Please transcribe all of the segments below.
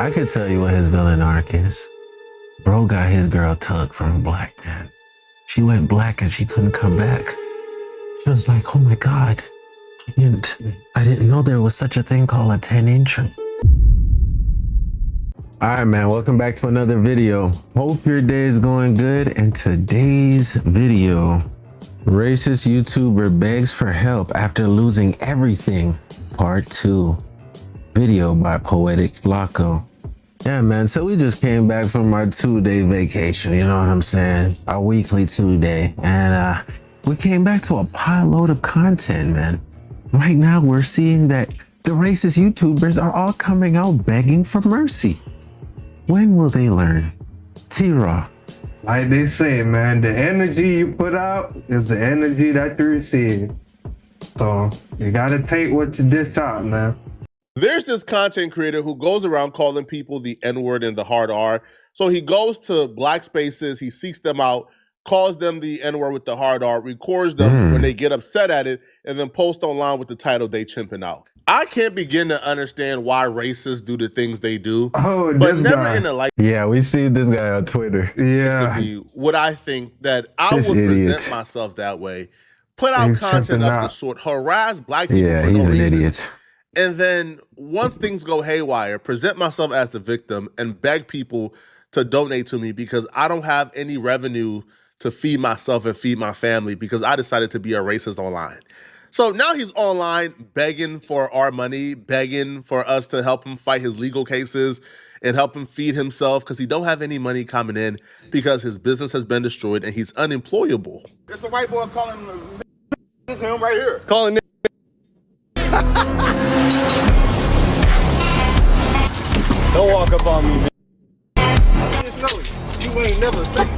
I could tell you what his villain arc is. Bro got his girl tugged from a black man. She went black and she couldn't come back. She was like, oh my God. And I didn't know there was such a thing called a 10-incher. All right, man, welcome back to another video. Hope your day is going good. And today's video, racist YouTuber begs for help after losing everything, part 2. Video by Poetic Flacco. Yeah, man, so we just came back from our 2-day vacation, you know what I'm saying? Our weekly 2-day. And we came back to a pile load of content, man. Right now, we're seeing that the racist YouTubers are all coming out begging for mercy. When will they learn? T-Raw. Like they say, man, the energy you put out is the energy that you receive. So you gotta take what you dish out, man. There's this content creator who goes around calling people the N-word and the hard R. So he goes to black spaces, he seeks them out, calls them the N-word with the hard R, records them when they get upset at it, and then posts online with the title, "They chimping out." I can't begin to understand why racists do the things they do. Oh, but this never guy. in a life. Yeah, we see this guy on Twitter. Yeah. Would I think that I This would idiot. present myself that way, put out They content chimping of out. the sort, harass black people Yeah, for he's no an reason. idiot. And then once things go haywire, present myself as the victim and beg people to donate to me because I don't have any revenue to feed myself and feed my family because I decided to be a racist online. So now he's online begging for our money, begging for us to help him fight his legal cases and help him feed himself because he don't have any money coming in because his business has been destroyed and he's unemployable. It's a white boy calling him. This is him right here. Calling it. Don't walk up on me, man. I just know it. You ain't never safe.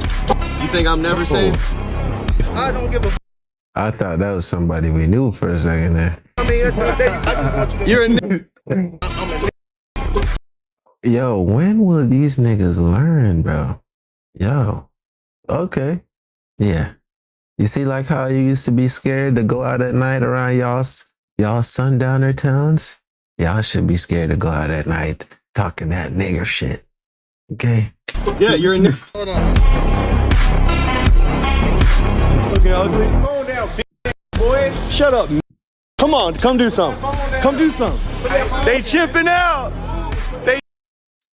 You think I'm never safe? I don't give a f. I thought that was somebody we knew for a second there. I mean, at the end of the day, I just want you to. You're a I'm a. Yo, when will these niggas learn, bro? Yo, okay. Yeah. You see like how you used to be scared to go out at night around y'all sundowner towns? Y'all should be scared to go out at night talking that nigger shit. Okay? Yeah, you're a Hold on. looking ugly. Phone down, bitch, boy. Shut up, man. Come on, come do something. Come do something. They chimping out.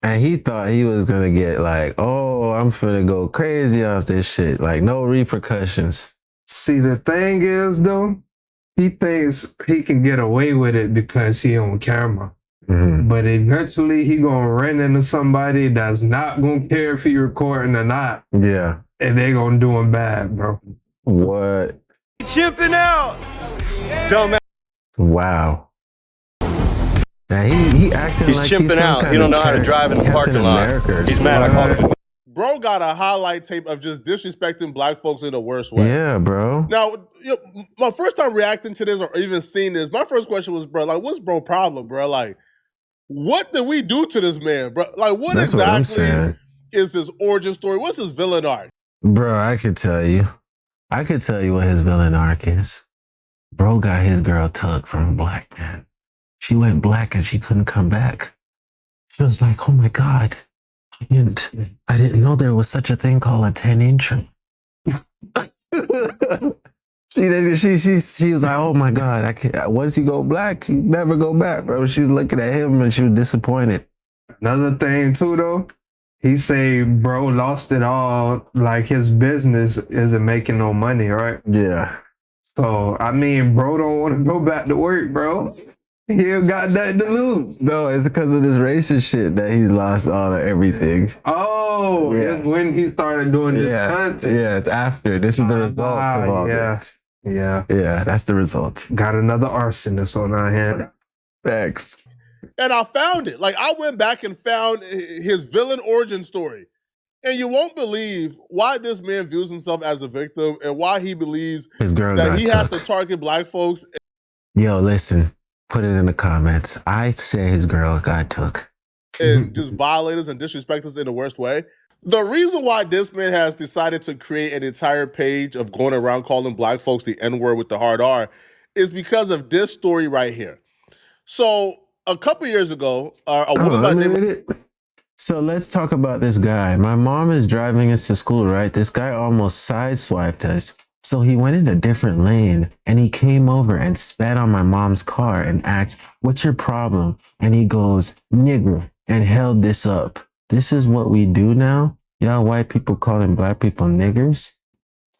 And he thought he was gonna get like, oh, I'm finna go crazy off this shit. Like, no repercussions. See, the thing is, though, he thinks he can get away with it because he on camera. Mhm. But eventually he gonna run into somebody that's not gonna care if he recording or not. Yeah. And they gonna do him bad, bro. What? Chimping out. Dumb ass. Wow. Now he acting He's like chimping he's some out. kind He don't of know how to drive in the Captain parking lot. America or He's mad I something. called him. Bro got a highlight tape of just disrespecting black folks in the worst way. Yeah, bro. Now, you know, my first time reacting to this or even seeing this, my first question was, bro, like, what's bro problem, bro? Like, what did we do to this man, bro? Like, what That's what I'm exactly saying. is his origin story? What's his villain arc? Bro, I could tell you. I could tell you what his villain arc is. Bro got his girl tugged from a black man. She went black and she couldn't come back. She was like, oh my God. And I didn't know there was such a thing called a 10-incher. She was like, oh my God, I can't. Once you go black, you never go back, bro. She was looking at him and she was disappointed. Another thing too, though, he say bro lost it all. Like his business isn't making no money, right? Yeah. So I mean, bro don't want to go back to work, bro. He ain't got nothing to lose. No, it's because of this racist shit that he's lost all of everything. Oh, Yeah. it's when he started doing this Yeah. content. Yeah, it's after. This is the result of all yeah. this. Yeah. Yeah, that's the result. Got another arsonist on our hand. Thanks. And I found it. Like, I went back and found his villain origin story. And you won't believe why this man views himself as a victim and why he believes His girl that got he has took. to target black folks. Yo, listen. Put it in the comments. I say his girl got took. And just violate us and disrespect us in the worst way. The reason why this man has decided to create an entire page of going around calling black folks the N-word with the hard R is because of this story right here. So a couple years ago, a woman by the name of So let's talk about this guy. My mom is driving us to school, right? This guy almost sideswiped us. So he went in a different lane and he came over and spat on my mom's car and asked, "What's your problem?" And he goes, "Nigger," and held this up. This is what we do now? Y'all white people calling black people niggers?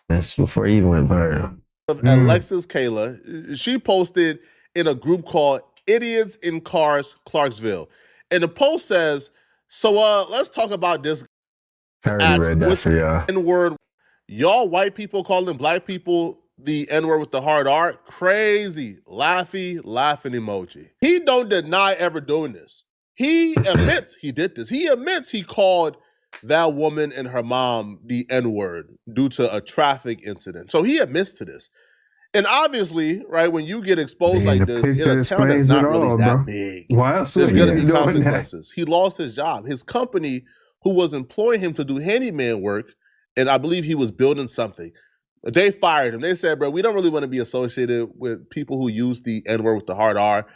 That's before he even went viral. Alexis Kayla, she posted in a group called Idiots in Cars Clarksville. And the post says, so let's talk about this. I already read that for y'all. N-word. Y'all white people calling black people the N-word with the hard R? Crazy. Laughing emoji. He don't deny ever doing this. He admits he did this. He admits he called that woman and her mom the N-word due to a traffic incident. So he admits to this. And obviously, right, when you get exposed like this in a town that's not really that big, there's going to be consequences. He lost his job. His company, who was employing him to do handyman work, and I believe he was building something, they fired him. They said, bro, we don't really want to be associated with people who use the N-word with the hard R,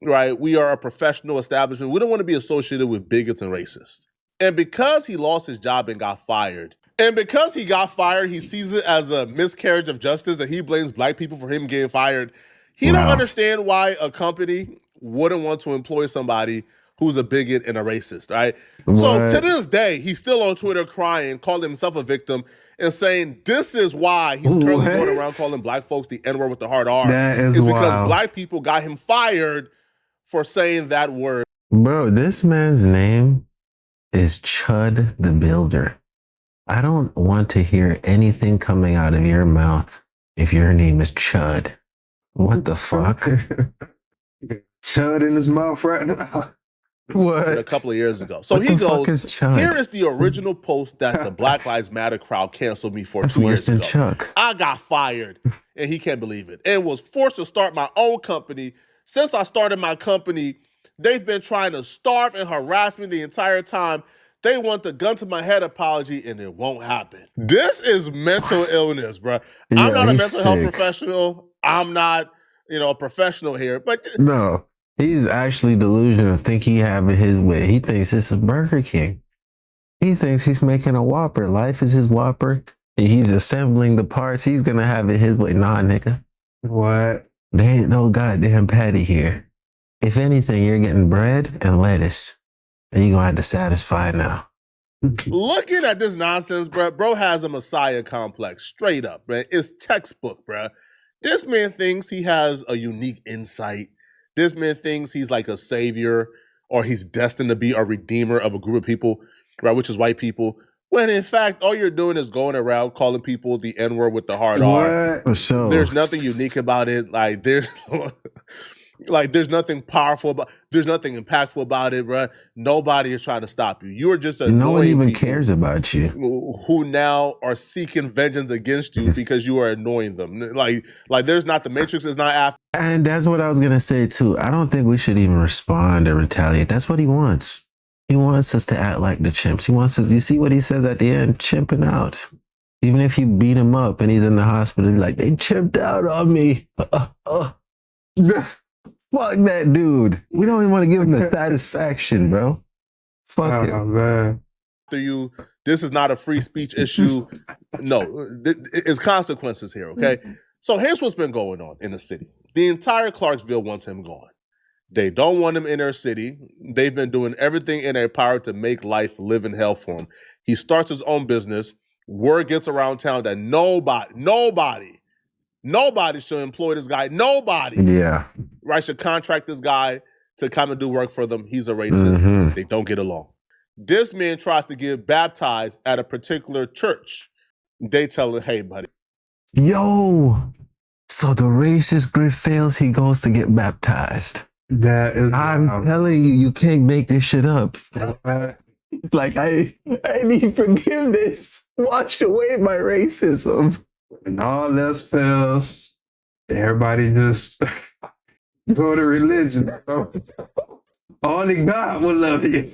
right? We are a professional establishment. We don't want to be associated with bigots and racists. And because he lost his job and got fired, he sees it as a miscarriage of justice and he blames black people for him getting fired. He don't understand why a company wouldn't want to employ somebody who's a bigot and a racist, right? What? So to this day, he's still on Twitter crying, calling himself a victim and saying this is why he's currently going around calling black folks the N-word with the hard R. That is because black people got him fired for saying that word. Bro, this man's name is Chud the Builder. I don't want to hear anything coming out of your mouth if your name is Chud. What the fuck? Chud in his mouth right now. What? A couple of years ago. So he goes, here is the original post that the Black Lives Matter crowd canceled me for 2 years ago. That's worse than Chuck. I got fired, and he can't believe it, and was forced to start my own company. Since I started my company, they've been trying to starve and harass me the entire time. They want the gun to my head apology, and it won't happen. This is mental illness, bro. Yeah, I'm not a mental health professional. I'm not, a professional here, but no, he's actually delusional. Think he having his way. He thinks this is Burger King. He thinks he's making a Whopper. Life is his Whopper, and he's assembling the parts. He's gonna have it his way. Nah, nigga. What? There ain't no goddamn patty here. If anything, you're getting bread and lettuce. And you're gonna have to satisfy now. Looking at this nonsense, bro has a messiah complex. Straight up, man. It's textbook, bro. This man thinks he has a unique insight. This man thinks he's like a savior or he's destined to be a redeemer of a group of people, right, which is white people. When in fact, all you're doing is going around calling people the N-word with the hard R. So, there's nothing unique about it. Like, there's nothing powerful about, there's nothing impactful about it, bro. Nobody is trying to stop you. You're just no one even cares about you. Who now are seeking vengeance against you because you are annoying them. Like there's not, the Matrix is not after. And that's what I was gonna say too. I don't think we should even respond or retaliate. That's what he wants. He wants us to act like the chimps. He wants us. You see what he says at the end? Chimping out. Even if you beat him up and he's in the hospital, be like, they chimped out on me. Fuck that dude. We don't even want to give him the satisfaction, bro. Fuck him. Man. This is not a free speech issue. No, it's consequences here, okay? So here's what's been going on in the city. The entire Clarksville wants him gone. They don't want him in their city. They've been doing everything in their power to make life live in hell for him. He starts his own business. Word gets around town that nobody should employ this guy. Nobody. Yeah. Right, should contract this guy to come and do work for them. He's a racist. Mm-hmm. They don't get along. This man tries to get baptized at a particular church. They tell him, hey, buddy. Yo, so the racist grid fails, he goes to get baptized. That is, I'm telling you, you can't make this shit up. Like, I need forgiveness. Wash away my racism. And all else fails, everybody just go to religion. Only God will love you.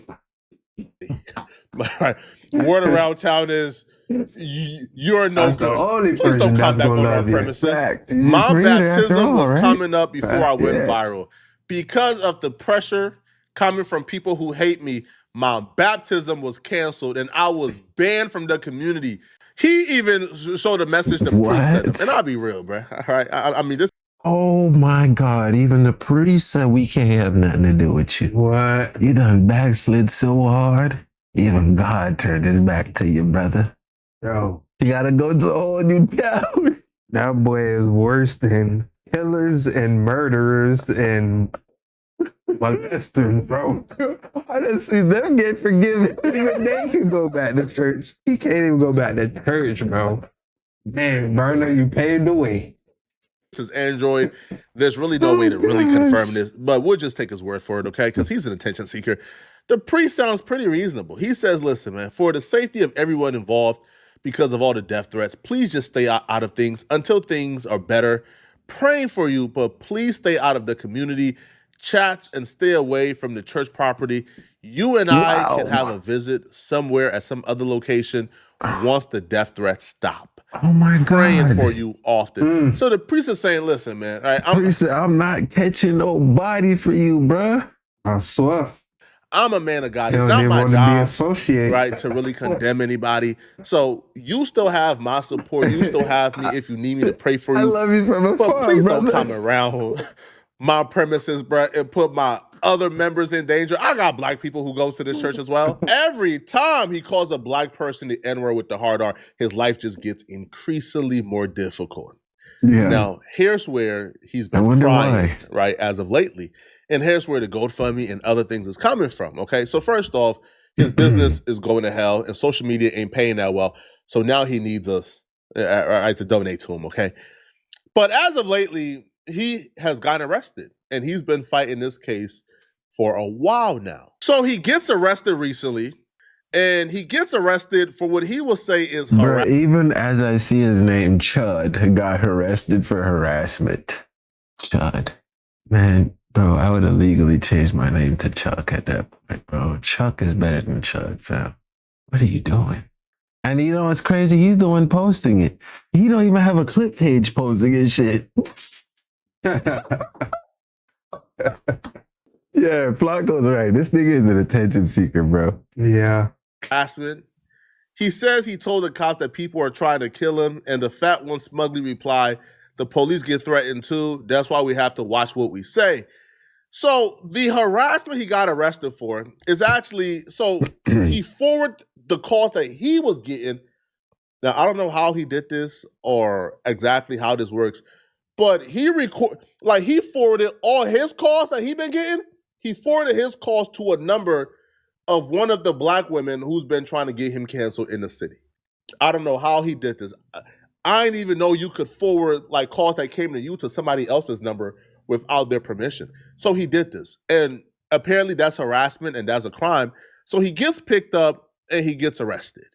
Word around town is you're no that's good. The only Please don't come back on our premises. My baptism was coming up before I went viral. Because of the pressure coming from people who hate me, my baptism was canceled and I was banned from the community. He even showed a message to priest sent him. And I'll be real, bro. All right. I mean, this. Oh my God. Even the priest said we can't have nothing to do with you. What? You done backslid so hard. Even God turned his back to you, brother. Yo, You gotta go to a whole new town. that boy is worse than killers and murderers and molesters, bro. I done see them get forgiven. Even they can go back to church. He can't even go back to church, bro. Man, Burner, you paved the way. This is Android. There's really no way to really confirm this, but we'll just take his word for it, okay? Because he's an attention seeker. The priest sounds pretty reasonable. He says, listen, man, for the safety of everyone involved, because of all the death threats, please just stay out of things until things are better. Praying for you, but please stay out of the community chats and stay away from the church property. You and I can have a visit somewhere at some other location once the death threats stop. Oh my God. Praying for you often. So the priest is saying, listen, man, all right, I'm not catching no body for you, bruh. I swear. I'm a man of God. You It's don't not even my want to be job, associated. right, to really condemn anybody. So you still have my support. You still have me if you need me to pray for you. I love you from But afar, please brother. don't come around my premises, bro, and put my other members in danger. I got black people who go to this church as well. Every time he calls a black person the N-word with the hard R, his life just gets increasingly more difficult. Yeah. Now, here's where he's been crying, right, as of lately. And here's where the GoFundMe and other things is coming from, okay? So first off, his business is going to hell and social media ain't paying that well. So now he needs us right, to donate to him, okay? But as of lately, he has gotten arrested and he's been fighting this case for a while now. So he gets arrested recently and he gets arrested for what he will say is harassment. Even as I see his name, Chud, got arrested for harassment. Chud. Man, bro, I would have legally changed my name to Chuck at that point, bro. Chuck is better than Chud, fam. What are you doing? And you know what's crazy? He's the one posting it. He don't even have a clip page posting his shit. Yeah, Flacco's right. This nigga is an attention seeker, bro. Yeah. Harassment. He says he told the cops that people are trying to kill him, and the fat one smugly replied, the police get threatened too. That's why we have to watch what we say. So the harassment he got arrested for is actually, so he forwarded the calls that he was getting. Now, I don't know how he did this or exactly how this works, but he forwarded all his calls that he been getting. He forwarded his calls to a number of one of the black women who's been trying to get him canceled in the city. I don't know how he did this. I didn't even know you could forward like calls that came to you to somebody else's number without their permission. So he did this. And apparently that's harassment and that's a crime. So he gets picked up and he gets arrested.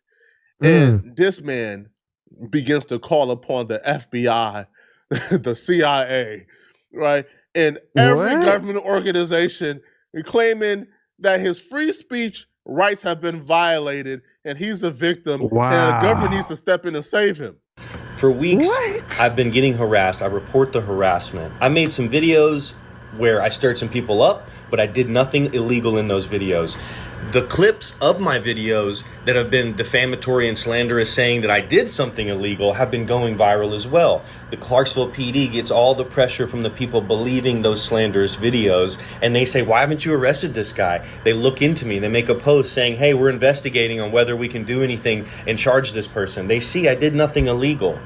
And this man begins to call upon the FBI, the CIA, right? And every government organization claiming that his free speech rights have been violated and he's a victim and the government needs to step in and save him. For weeks, I've been getting harassed. I report the harassment. I made some videos where I stirred some people up, but I did nothing illegal in those videos. The clips of my videos that have been defamatory and slanderous saying that I did something illegal have been going viral as well. The Clarksville PD gets all the pressure from the people believing those slanderous videos, and they say, why haven't you arrested this guy? They look into me, they make a post saying, hey, we're investigating on whether we can do anything and charge this person. They see I did nothing illegal.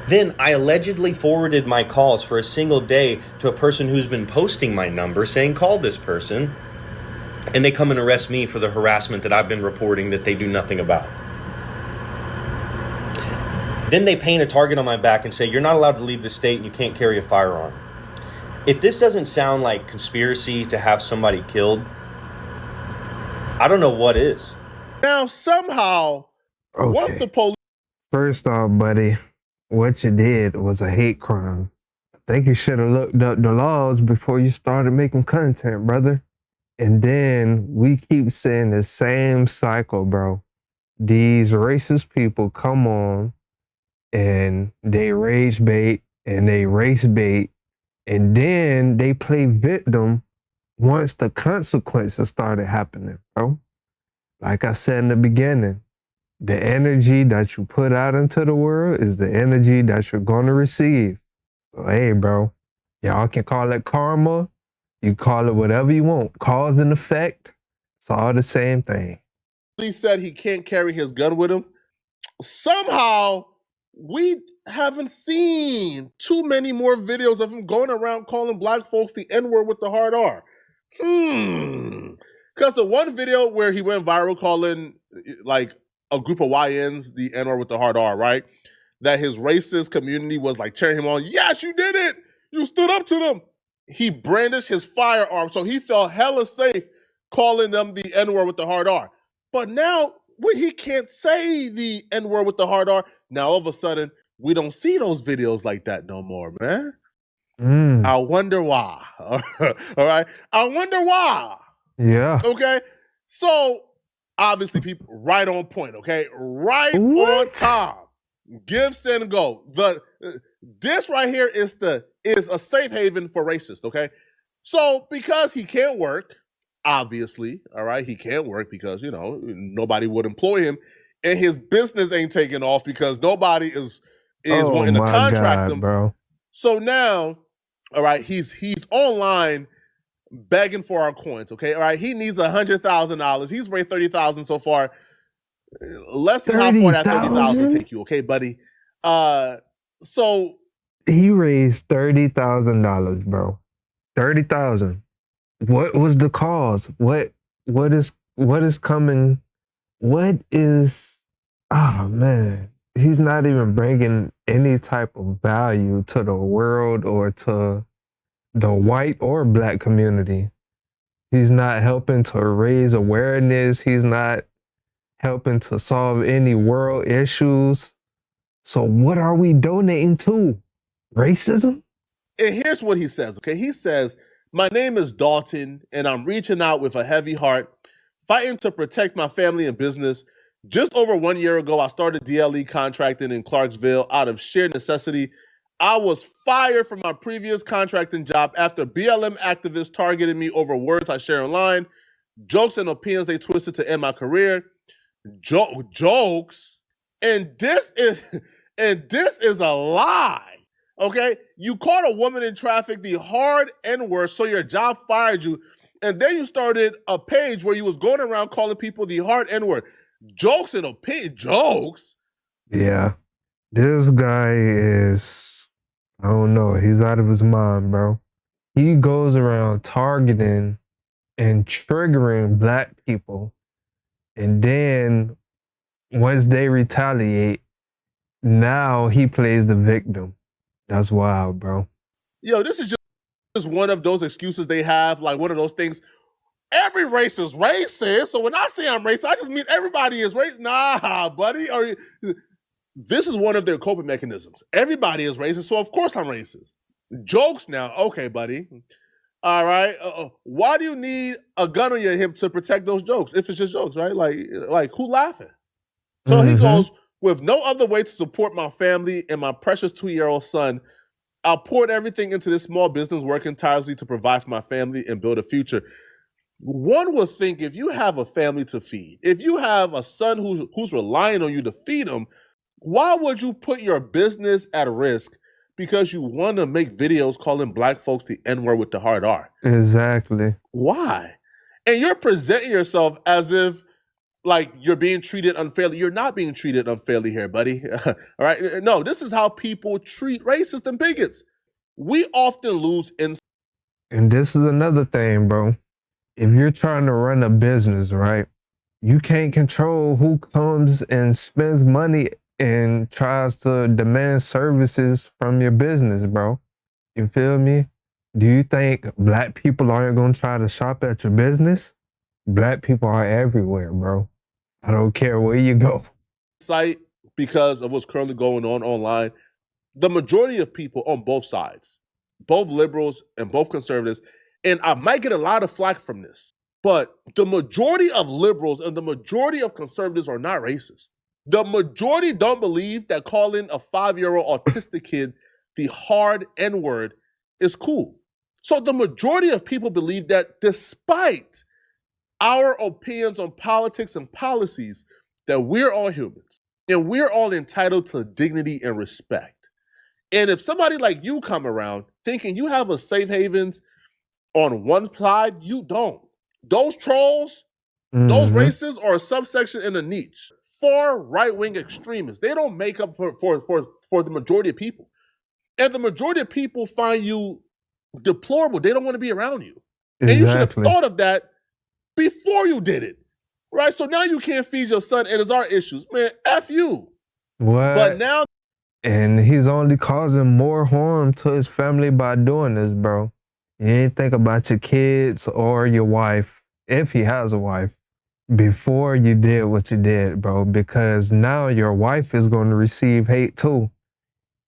Then I allegedly forwarded my calls for a single day to a person who's been posting my number saying, call this person. And they come and arrest me for the harassment that I've been reporting that they do nothing about. Then they paint a target on my back and say, you're not allowed to leave the state and you can't carry a firearm. If this doesn't sound like conspiracy to have somebody killed, I don't know what is. Now, somehow, once the police... First off, buddy, what you did was a hate crime. I think you should have looked up the laws before you started making content, brother. And then we keep seeing the same cycle, bro. These racist people come on and they rage bait and they race bait and then they play victim once the consequences started happening, bro. Like I said in the beginning, the energy that you put out into the world is the energy that you're going to receive. So, hey, bro, y'all can call it karma. You call it whatever you want. Cause and effect. It's all the same thing. He said he can't carry his gun with him. Somehow, we haven't seen too many more videos of him going around calling black folks the N-word with the hard R. Because the one video where he went viral calling like a group of YNs the N-word with the hard R, right? That his racist community was like cheering him on. Yes, you did it. You stood up to them. He brandished his firearm, so he felt hella safe calling them the N-word with the hard R. But now, when he can't say the N-word with the hard R, now all of a sudden, we don't see those videos like that no more, man. I wonder why. All right? I wonder why. Yeah. Okay? So, obviously, people, right on point, okay? Right on time. Give, send, go. This right here is a safe haven for racists, okay? So, because he can't work, obviously, all right, he can't work because, you know, nobody would employ him, and his business ain't taking off because nobody is wanting to contract him. Bro. So now, all right, he's online begging for our coins, okay? All right, he needs $100,000. He's raised $30,000 so far. Let's see how far that $30,000 take you, okay, buddy? So he raised $30,000, bro. $30,000. What was the cause? What is coming? What is? Oh man, he's not even bringing any type of value to the world or to the white or black community. He's not helping to raise awareness. He's not helping to solve any world issues. So what are we donating to? Racism? And here's what he says, okay? He says, my name is Dalton, and I'm reaching out with a heavy heart, fighting to protect my family and business. Just over 1 year ago, I started DLE contracting in Clarksville out of sheer necessity. I was fired from my previous contracting job after BLM activists targeted me over words I share online, jokes and opinions they twisted to end my career. Jokes, and this is a lie. Okay, you caught a woman in traffic the hard N-word, so your job fired you, and then you started a page where you was going around calling people the hard N-word. Jokes and opinion jokes. Yeah, this guy is, I don't know, he's out of his mind, bro. He goes around targeting and triggering black people. And then once they retaliate, now he plays the victim. That's wild, bro. Yo, this is just one of those excuses they have, like one of those things. Every race is racist. So when I say I'm racist, I just mean everybody is racist. Nah, buddy. This is one of their coping mechanisms. Everybody is racist, so of course I'm racist. Jokes now. Okay, buddy. All right. Why do you need a gun on your hip to protect those jokes if it's just jokes, right? Like who laughing? So he goes, with no other way to support my family and my precious 2-year-old son, I poured everything into this small business, working tirelessly to provide for my family and build a future. One would think if you have a family to feed, if you have a son who's relying on you to feed him, why would you put your business at risk because you want to make videos calling black folks the N-word with the hard R? Exactly. Why? And you're presenting yourself as if like you're being treated unfairly. You're not being treated unfairly here, buddy. All right? No, this is how people treat racists and bigots. We often lose insight. And this is another thing, bro. If you're trying to run a business, right, you can't control who comes and spends money and tries to demand services from your business, bro. You feel me? Do you think black people aren't going to try to shop at your business? Black people are everywhere, bro. I don't care where you go. Site because of what's currently going on online. The majority of people on both sides, both liberals and both conservatives, and I might get a lot of flack from this, but the majority of liberals and the majority of conservatives are not racist. The majority don't believe that calling a 5-year-old autistic kid the hard N-word is cool. So the majority of people believe that despite our opinions on politics and policies, that we're all humans and we're all entitled to dignity and respect. And if somebody like you come around thinking you have a safe havens on one side, you don't. Those trolls, those racists are a subsection in a niche. Far right-wing extremists, they don't make up for the majority of people. And the majority of people find you deplorable. They don't want to be around you. Exactly. And you should have thought of that before you did it. Right? So now you can't feed your son, and it's our issues. Man, F you. What? But now... And he's only causing more harm to his family by doing this, bro. You ain't think about your kids or your wife, if he has a wife, before you did what you did, bro. Because now your wife is going to receive hate too.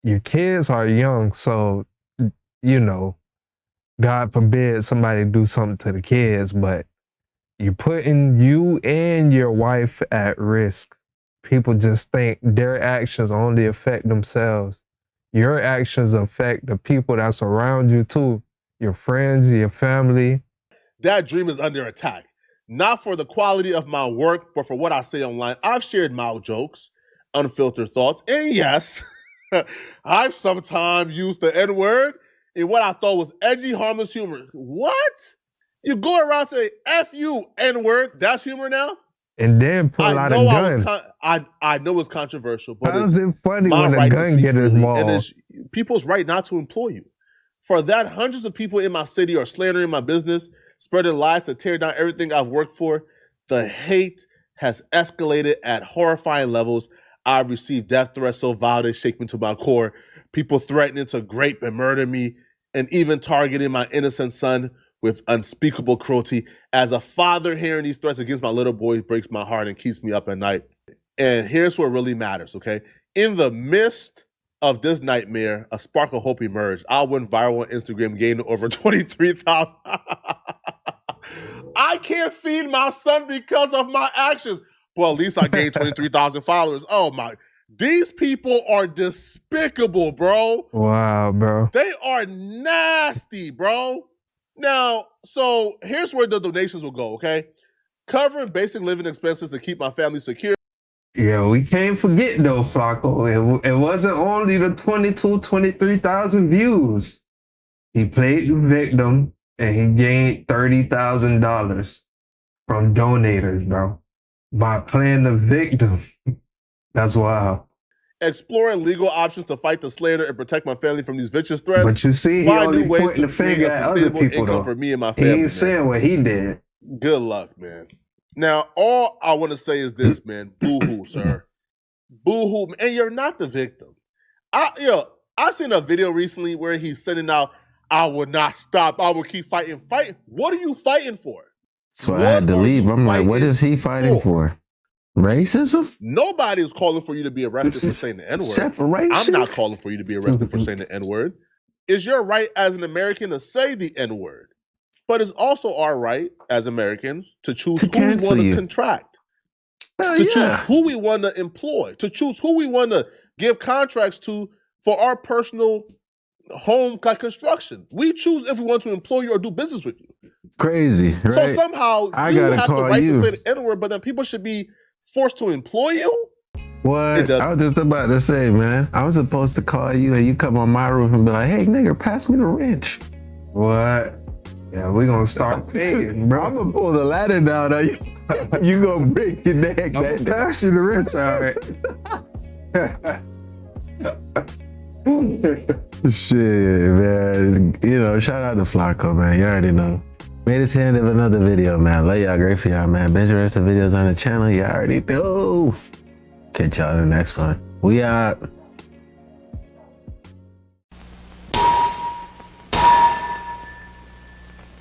Your kids are young, so, you know, God forbid somebody do something to the kids, but you're putting you and your wife at risk. People just think their actions only affect themselves. Your actions affect the people that's around you too. Your friends, your family. That dream is under attack. Not for the quality of my work, but for what I say online. I've shared mild jokes, unfiltered thoughts, and yes, I've sometimes used the N-word in what I thought was edgy, harmless humor. What? You go around saying, F you, N-word, that's humor now? And then pull out a gun. I know it's controversial, but how's it funny my when a right gun gets involved? And it's people's right not to employ you. For that, hundreds of people in my city are slandering my business, spreading lies to tear down everything I've worked for. The hate has escalated at horrifying levels. I've received death threats so vile they shake me to my core. People threatening to rape and murder me, and even targeting my innocent son with unspeakable cruelty. As a father, hearing these threats against my little boy breaks my heart and keeps me up at night. And here's what really matters, okay? In the midst of this nightmare, a spark of hope emerged. I went viral on Instagram, gaining over 23,000. I can't feed my son because of my actions. Well, at least I gained 23,000 followers. Oh my, these people are despicable, bro. Wow, bro. They are nasty, bro. Now, so here's where the donations will go, okay? Covering basic living expenses to keep my family secure. Yeah, we can't forget though, Flacco. It wasn't only the 23,000 views. He played the victim and he gained $30,000 from donators, bro. By playing the victim. That's wild. Exploring legal options to fight the slander and protect my family from these vicious threats. But you see, he only pointing the finger at other people though. For me and my family. He ain't saying what he did. Good luck, man. Now, all I want to say is this, man. Boo-hoo, sir. Boo-hoo. And you're not the victim. I seen a video recently where he's sending out, I will not stop. I will keep fighting. Fight. What are you fighting for? So I had to leave. I'm like, what is he fighting for? Racism? Nobody is calling for you to be arrested for saying the N-word. Separation? I'm not calling for you to be arrested for saying the N-word. It's your right as an American to say the N-word. But it's also our right as Americans to choose who we want to contract, choose who we want to employ, to choose who we want to give contracts to for our personal home construction. We choose if we want to employ you or do business with you. Crazy, right? So somehow I you gotta have call the right you. to say the N-word, but then people should be forced to employ you? What? I was just about to say, man. I was supposed to call you and you come on my roof and be like, hey, nigga, pass me the wrench. What? Yeah, we gonna start paying, bro. I'm gonna pull the ladder down on you. You gonna break your neck, man. Pass you the wrench, all right. Shit, man. You know, shout out to Flacco, man. You already know. Made it to the end of another video, man. Love y'all. Great for y'all, man. Binge the rest of videos on the channel. You already know. Catch y'all in the next one. We out.